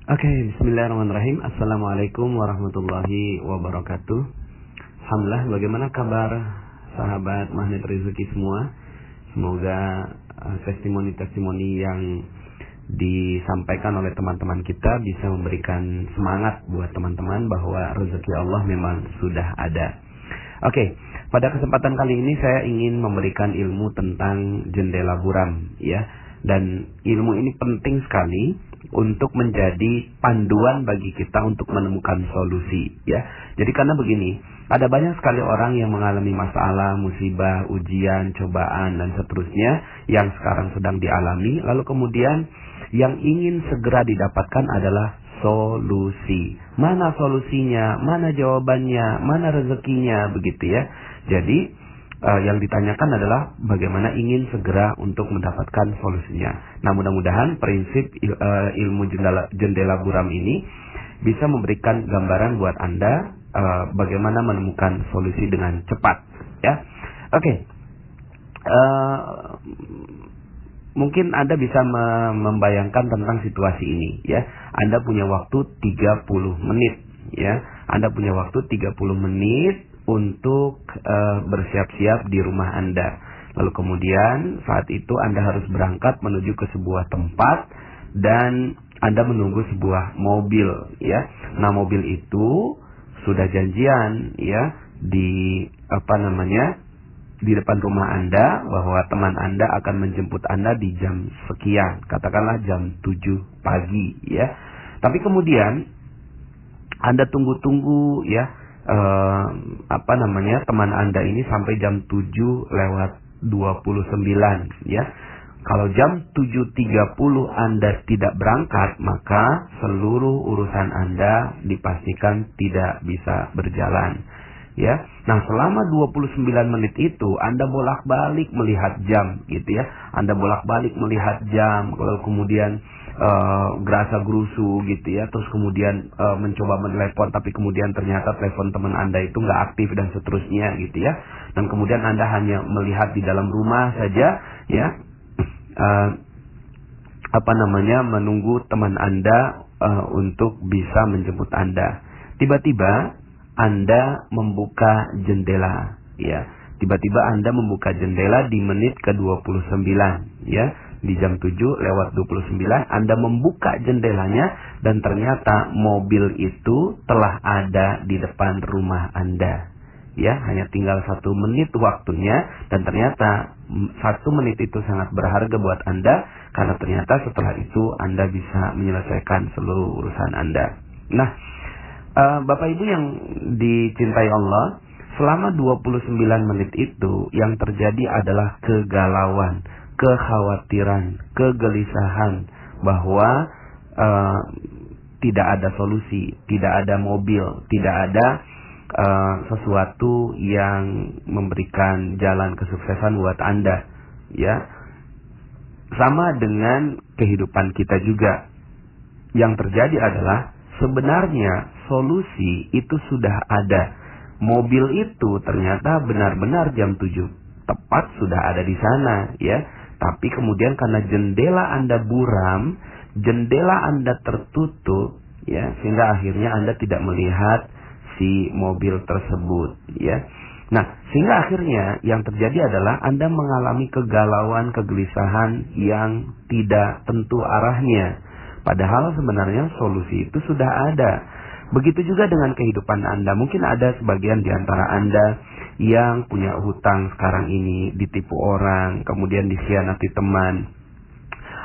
Oke, bismillahirrahmanirrahim. Assalamualaikum warahmatullahi wabarakatuh. Alhamdulillah, bagaimana kabar sahabat Magnet Rezeki semua? Semoga testimoni-testimoni yang disampaikan oleh teman-teman kita bisa memberikan semangat buat teman-teman bahwa rezeki Allah memang sudah ada. Oke, pada kesempatan kali ini saya ingin memberikan ilmu tentang jendela buram, ya. Dan ilmu ini penting sekali untuk menjadi panduan bagi kita untuk menemukan solusi, ya. Jadi karena begini, ada banyak sekali orang yang mengalami masalah, musibah, ujian, cobaan dan seterusnya yang sekarang sedang dialami, lalu kemudian yang ingin segera didapatkan adalah solusi. Mana solusinya, mana jawabannya, mana rezekinya, begitu ya. Jadi yang ditanyakan adalah bagaimana ingin segera untuk mendapatkan solusinya. Nah, mudah-mudahan prinsip ilmu jendela buram ini bisa memberikan gambaran buat Anda bagaimana menemukan solusi dengan cepat, ya. Oke. Mungkin Anda bisa membayangkan tentang situasi ini, ya. Anda punya waktu 30 menit, ya. Anda punya waktu 30 menit untuk bersiap-siap di rumah Anda. Lalu kemudian saat itu Anda harus berangkat menuju ke sebuah tempat dan Anda menunggu sebuah mobil, ya. Nah, mobil itu sudah janjian, ya, di di depan rumah Anda bahwa teman Anda akan menjemput Anda di jam sekian, katakanlah jam 7 pagi, ya. Tapi kemudian Anda tunggu-tunggu, ya, teman Anda ini sampai jam 7:29, ya. Kalau jam 7:30 Anda tidak berangkat, maka seluruh urusan Anda dipastikan tidak bisa berjalan, ya. Nah, selama 29 menit itu Anda bolak-balik melihat jam, gitu ya. Anda bolak-balik melihat jam, kalau kemudian gerasa gerusu, gitu ya. Terus kemudian mencoba menelepon, tapi kemudian ternyata telepon teman Anda itu nggak aktif dan seterusnya, gitu ya. Dan kemudian Anda hanya melihat di dalam rumah saja, ya. Menunggu teman Anda untuk bisa menjemput Anda. Tiba-tiba Anda membuka jendela, ya. Tiba-tiba Anda membuka jendela di menit ke-29, ya. Di jam 7:29 Anda membuka jendelanya dan ternyata mobil itu telah ada di depan rumah Anda. Ya, hanya tinggal 1 menit waktunya dan ternyata 1 menit itu sangat berharga buat Anda karena ternyata setelah itu Anda bisa menyelesaikan seluruh urusan Anda. Nah, Bapak Ibu yang dicintai Allah, selama 29 menit itu yang terjadi adalah kegalauan, kekhawatiran, kegelisahan bahwa tidak ada solusi, tidak ada mobil, tidak ada sesuatu yang memberikan jalan kesuksesan buat Anda, ya. Sama dengan kehidupan kita juga. Yang terjadi adalah sebenarnya solusi itu sudah ada. Mobil itu ternyata benar-benar jam 7 tepat sudah ada di sana, ya. Tapi kemudian karena jendela Anda buram, jendela Anda tertutup, ya, sehingga akhirnya Anda tidak melihat si mobil tersebut, ya. Nah, sehingga akhirnya yang terjadi adalah Anda mengalami kegalauan, kegelisahan yang tidak tentu arahnya. Padahal sebenarnya solusi itu sudah ada. Begitu juga dengan kehidupan Anda. Mungkin ada sebagian di antara Anda yang punya hutang sekarang ini, ditipu orang, kemudian dikhianati teman.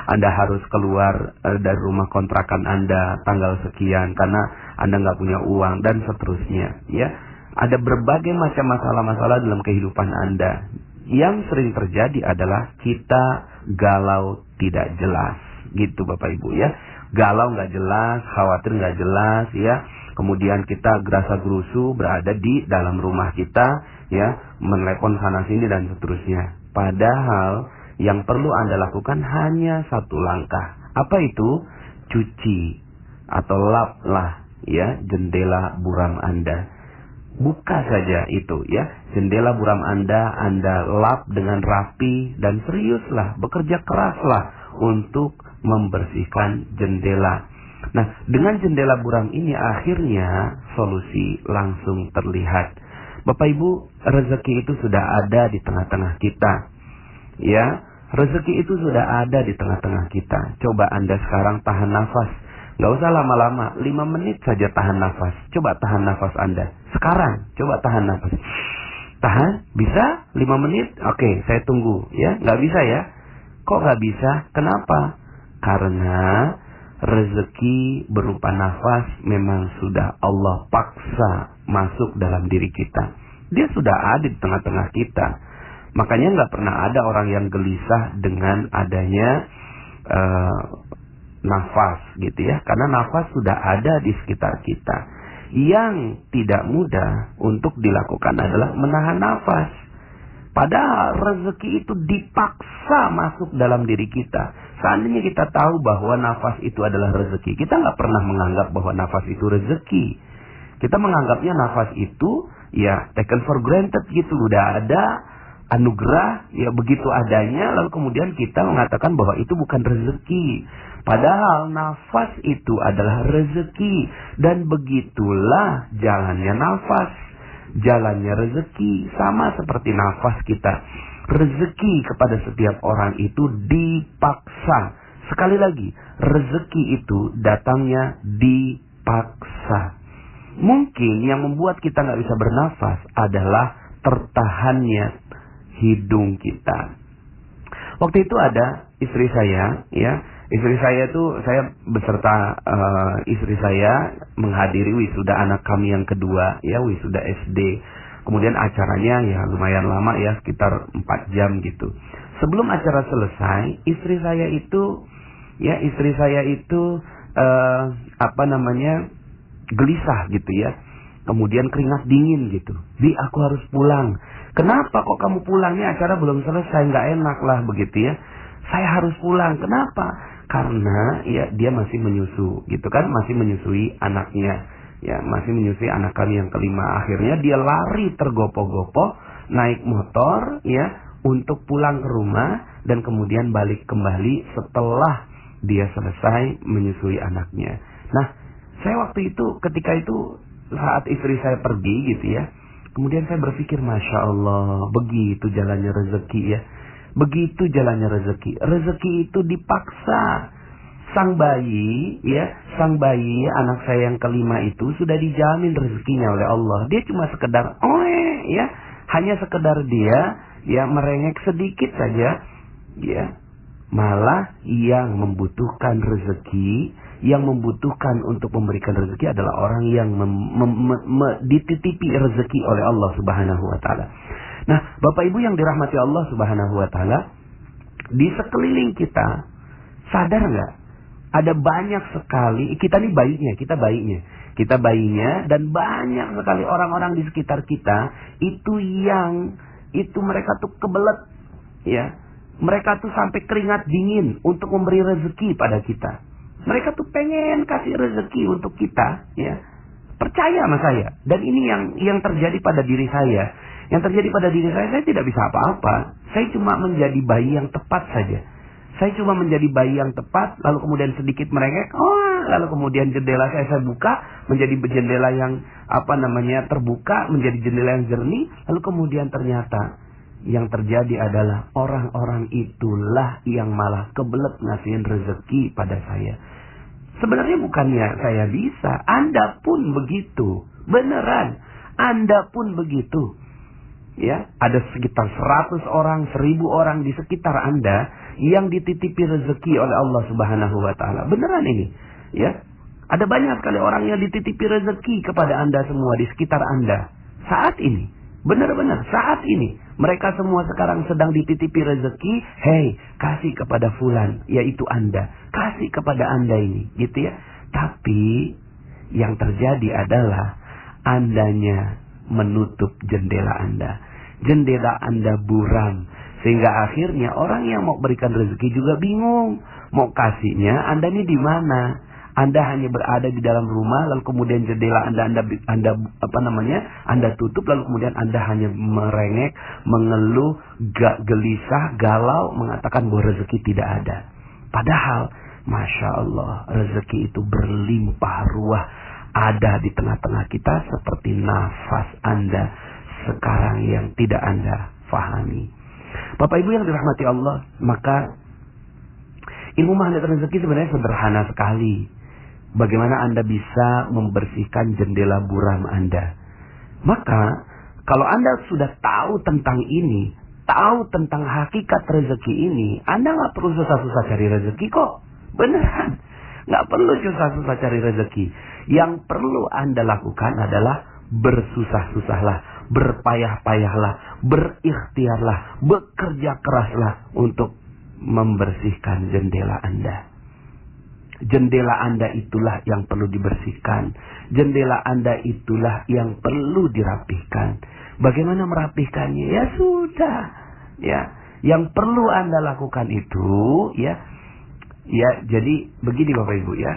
Anda harus keluar dari rumah kontrakan Anda tanggal sekian karena Anda nggak punya uang dan seterusnya, ya. Ada berbagai macam masalah-masalah dalam kehidupan Anda. Yang sering terjadi adalah kita galau tidak jelas, gitu Bapak Ibu, ya. Galau nggak jelas, khawatir nggak jelas, ya. Kemudian kita gerasa gerusu berada di dalam rumah kita, ya, menelepon sana sini dan seterusnya. Padahal yang perlu Anda lakukan hanya 1 langkah. Apa itu? Cuci atau laplah, ya, jendela buram Anda. Buka saja itu, ya, jendela buram Anda lap dengan rapi dan seriuslah, bekerja keraslah untuk membersihkan jendela. Nah, dengan jendela buram ini akhirnya solusi langsung terlihat. Bapak Ibu, rezeki itu sudah ada di tengah-tengah kita. Ya, rezeki itu sudah ada di tengah-tengah kita. Coba Anda sekarang tahan nafas. Gak usah lama-lama, 5 menit saja tahan nafas. Coba tahan nafas Anda. Sekarang, coba tahan nafas. Tahan? Bisa? 5 menit? Oke, saya tunggu. Ya, gak bisa ya? Kok gak bisa? Kenapa? Karena rezeki berupa nafas memang sudah Allah paksa masuk dalam diri kita. Dia sudah ada di tengah-tengah kita. Makanya nggak pernah ada orang yang gelisah dengan adanya nafas gitu ya. Karena nafas sudah ada di sekitar kita. Yang tidak mudah untuk dilakukan adalah menahan nafas. Padahal rezeki itu dipaksa masuk dalam diri kita. Seandainya kita tahu bahwa nafas itu adalah rezeki, kita nggak pernah menganggap bahwa nafas itu rezeki. Kita menganggapnya nafas itu ya taken for granted gitu, udah ada anugerah ya begitu adanya, lalu kemudian kita mengatakan bahwa itu bukan rezeki. Padahal nafas itu adalah rezeki, dan begitulah jalannya nafas, jalannya rezeki sama seperti nafas kita. Rezeki kepada setiap orang itu dipaksa. Sekali lagi, rezeki itu datangnya dipaksa. Mungkin yang membuat kita nggak bisa bernafas adalah tertahannya hidung kita. Waktu itu ada istri saya, ya, istri saya tuh saya beserta istri saya menghadiri wisuda anak kami yang kedua, ya, wisuda SD. Kemudian acaranya ya lumayan lama ya, sekitar 4 jam gitu. Sebelum acara selesai, istri saya itu gelisah gitu ya. Kemudian keringat dingin gitu. Bi, aku harus pulang. Kenapa kok kamu pulangnya, acara belum selesai, nggak enak lah begitu ya. Saya harus pulang. Kenapa? Karena ya dia masih menyusu gitu kan, masih menyusui anaknya. Ya, masih menyusui anak kami yang kelima. Akhirnya dia lari tergopoh-gopoh, naik motor ya untuk pulang ke rumah dan kemudian balik kembali setelah dia selesai menyusui anaknya. Nah, saya waktu itu ketika itu saat istri saya pergi gitu ya, kemudian saya berpikir, Masya Allah, begitu jalannya rezeki ya. Begitu jalannya rezeki. Rezeki itu dipaksa. Sang bayi anak saya yang kelima itu sudah dijamin rezekinya oleh Allah. Dia cuma sekedar ya, hanya sekedar dia ya merengek sedikit saja ya. Malah yang membutuhkan rezeki, yang membutuhkan untuk memberikan rezeki adalah orang yang dititipi rezeki oleh Allah Subhanahu wa taala. Nah, Bapak Ibu yang dirahmati Allah Subhanahu wa taala, di sekeliling kita sadar nggak? Ada banyak sekali, kita bayinya, dan banyak sekali orang-orang di sekitar kita itu mereka tuh kebelet, ya, mereka tuh sampai keringat dingin untuk memberi rezeki pada kita. Mereka tuh pengen kasih rezeki untuk kita, ya, percaya sama saya. Dan ini yang terjadi pada diri saya. Yang terjadi pada diri saya tidak bisa apa-apa. Saya cuma menjadi bayi yang tepat saja. Saya cuma menjadi bayi yang tepat, lalu kemudian sedikit merengek, lalu kemudian jendela saya buka, menjadi jendela yang terbuka, menjadi jendela yang jernih, lalu kemudian ternyata yang terjadi adalah orang-orang itulah yang malah kebelet ngasihin rezeki pada saya. Sebenarnya bukannya saya bisa, Anda pun begitu, beneran, Anda pun begitu. Ya, ada sekitar 100 orang, 1000 orang di sekitar Anda yang dititipi rezeki oleh Allah Subhanahu wa taala. Beneran ini, ya. Ada banyak sekali orang yang dititipi rezeki kepada Anda semua di sekitar Anda. Saat ini, benar-benar saat ini, mereka semua sekarang sedang dititipi rezeki. Hei, kasih kepada fulan, yaitu Anda. Kasih kepada Anda ini, gitu ya. Tapi yang terjadi adalah Andanya menutup jendela Anda. Jendela Anda buram. Sehingga akhirnya orang yang mau berikan rezeki juga bingung. Mau kasihnya, Anda ini di mana? Anda hanya berada di dalam rumah, lalu kemudian jendela Anda tutup, lalu kemudian Anda hanya merengek, mengeluh, gelisah, galau, mengatakan bahwa rezeki tidak ada. Padahal Masya Allah, rezeki itu berlimpah ruah ada di tengah-tengah kita seperti nafas Anda sekarang yang tidak Anda fahami. Bapak Ibu yang dirahmati Allah, maka ilmu magnet rezeki sebenarnya sederhana sekali. Bagaimana Anda bisa membersihkan jendela buram Anda. Maka kalau Anda sudah tahu tentang ini, tahu tentang hakikat rezeki ini, Anda nggak perlu susah-susah cari rezeki kok. Beneran, nggak perlu susah-susah cari rezeki. Yang perlu Anda lakukan adalah bersusah-susahlah, berpayah-payahlah, berikhtiarlah, bekerja keraslah untuk membersihkan jendela Anda. Jendela Anda itulah yang perlu dibersihkan. Jendela Anda itulah yang perlu dirapihkan. Bagaimana merapihkannya? Ya sudah, ya. Yang perlu Anda lakukan itu, ya. Ya, jadi begini Bapak Ibu ya.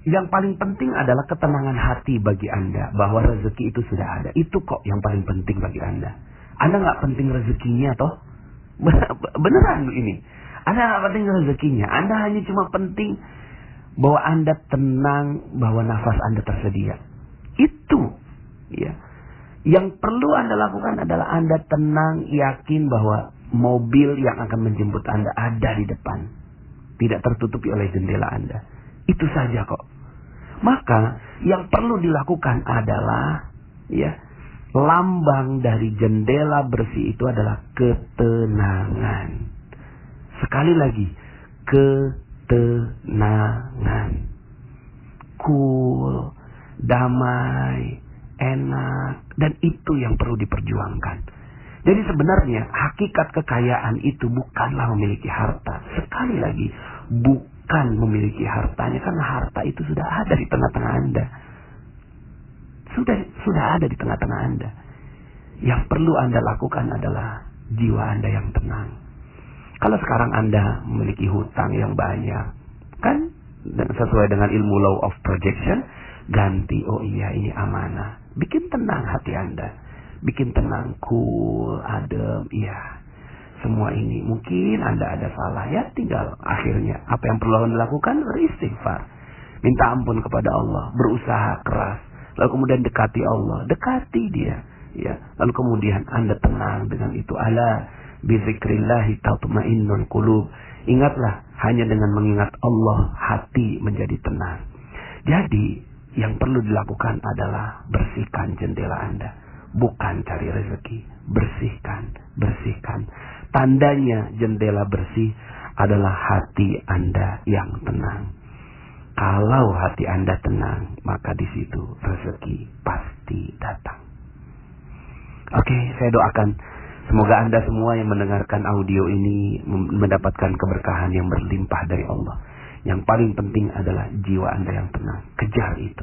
Yang paling penting adalah ketenangan hati bagi Anda bahwa rezeki itu sudah ada. Itu kok yang paling penting bagi Anda. Anda nggak penting rezekinya toh? Beneran ini. Anda nggak penting rezekinya. Anda hanya cuma penting bahwa Anda tenang, bahwa nafas Anda tersedia. Itu, ya. Yang perlu Anda lakukan adalah Anda tenang, yakin bahwa mobil yang akan menjemput Anda ada di depan. Tidak tertutupi oleh jendela Anda. Itu saja kok. Maka yang perlu dilakukan adalah, ya, lambang dari jendela bersih itu adalah ketenangan. Sekali lagi, ketenangan. Cool, damai, enak, dan itu yang perlu diperjuangkan. Jadi sebenarnya hakikat kekayaan itu bukanlah memiliki harta. Sekali lagi, bukan memiliki hartanya, karena harta itu sudah ada di tengah-tengah Anda. Sudah ada di tengah-tengah Anda. Yang perlu Anda lakukan adalah jiwa Anda yang tenang. Kalau sekarang Anda memiliki hutang yang banyak, kan sesuai dengan ilmu law of projection, ganti, oh iya ini amanah. Bikin tenang hati Anda. Bikin tenang, cool, adem, iya. Semua ini mungkin Anda ada salah, ya tinggal akhirnya apa yang perlu Anda lakukan, beristighfar. Minta ampun kepada Allah, berusaha keras. Lalu kemudian dekati Allah, dekati dia. Ya, lalu kemudian Anda tenang dengan itu. Ala bizikrillahi tatma'innul qulub. Ingatlah, hanya dengan mengingat Allah hati menjadi tenang. Jadi yang perlu dilakukan adalah bersihkan jendela Anda. Bukan cari rezeki, bersihkan. Tandanya jendela bersih adalah hati Anda yang tenang. Kalau hati Anda tenang, maka di situ rezeki pasti datang. Oke, saya doakan semoga Anda semua yang mendengarkan audio ini mendapatkan keberkahan yang berlimpah dari Allah. Yang paling penting adalah jiwa Anda yang tenang. Kejar itu.